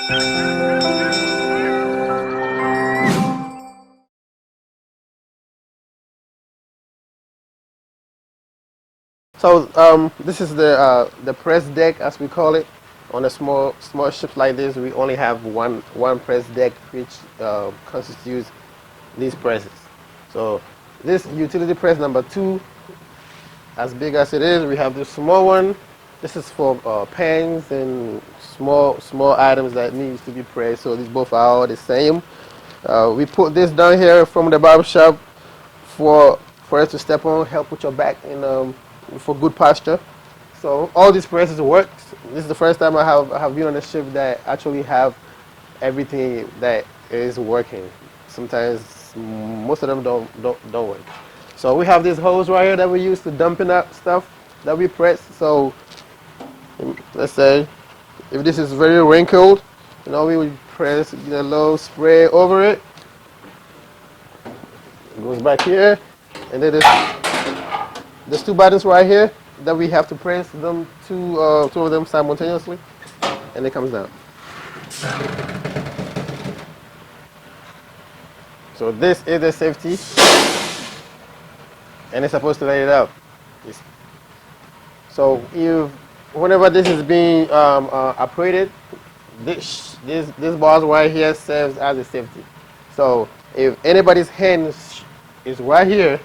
So this is the press deck, as we call it. On a small ship like this, we only have one press deck, which constitutes these presses. So this utility press number 2, as big as it is, we have this small one. This is for pens and small items that needs to be pressed. So these both are all the same. We put this down here from the barber shop for us to step on, help with your back and for good posture. So all these presses work. This is the first time I have been on a ship that actually have everything that is working. Sometimes most of them don't work. So we have these holes right here that we use to dumping up stuff that we press. So let's say if this is very wrinkled, we would press a little spray over it. It goes back here, and then there's 2 buttons right here that we have to press them two of them simultaneously, and it comes down. So this is the safety, and it's supposed to let it out. So whenever this is being operated, this bars right here serves as a safety. So if anybody's hand is right here,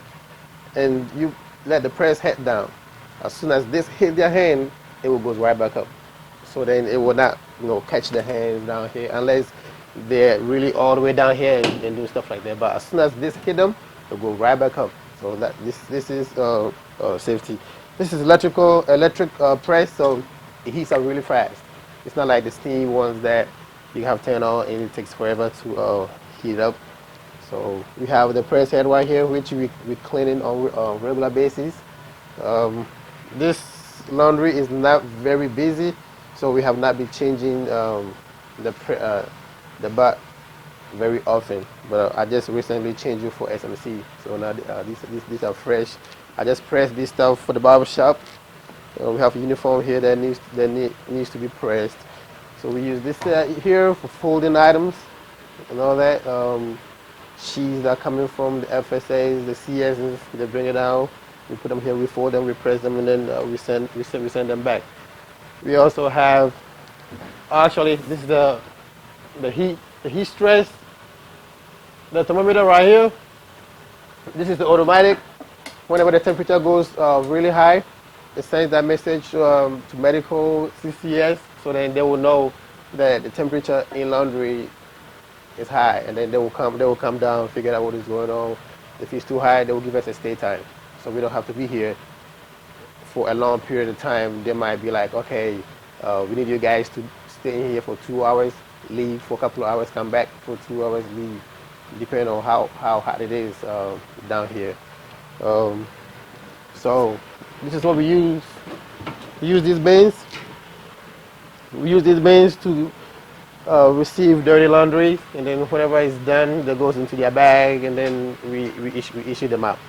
and you let the press head down, as soon as this hit their hand, it will go right back up. So then it will not, catch the hand down here unless they're really all the way down here and do stuff like that. But as soon as this hit them, it'll go right back up. So that this is safety. This is electric press, so it heats up really fast. It's not like the steam ones that you have turned on and it takes forever to heat up. So we have the press head right here, which we cleaning on a regular basis. This laundry is not very busy, so we have not been changing the butt very often. But I just recently changed it for SMC, so now these are fresh. I just pressed this stuff for the barber shop. We have a uniform here that needs to be pressed. So we use this here for folding items and all that. Sheets that are coming from the FSAs, the CSs, they bring it down. We put them here, we fold them, we press them, and then we send them back. We also have, actually, this is the heat stress. The thermometer right here. This is the automatic. Whenever the temperature goes really high, it sends that message to medical CCS, so then they will know that the temperature in laundry is high, and then they will come down, figure out what is going on. If it's too high, they will give us a stay time, so we don't have to be here for a long period of time. They might be like, okay, we need you guys to stay in here for 2 hours, leave for a couple of hours, come back for 2 hours, leave, depending on how hot it is down here. So this is what we use. We use these bins. We use these bins to receive dirty laundry, and then whatever is done, that goes into their bag, and then we issue them out.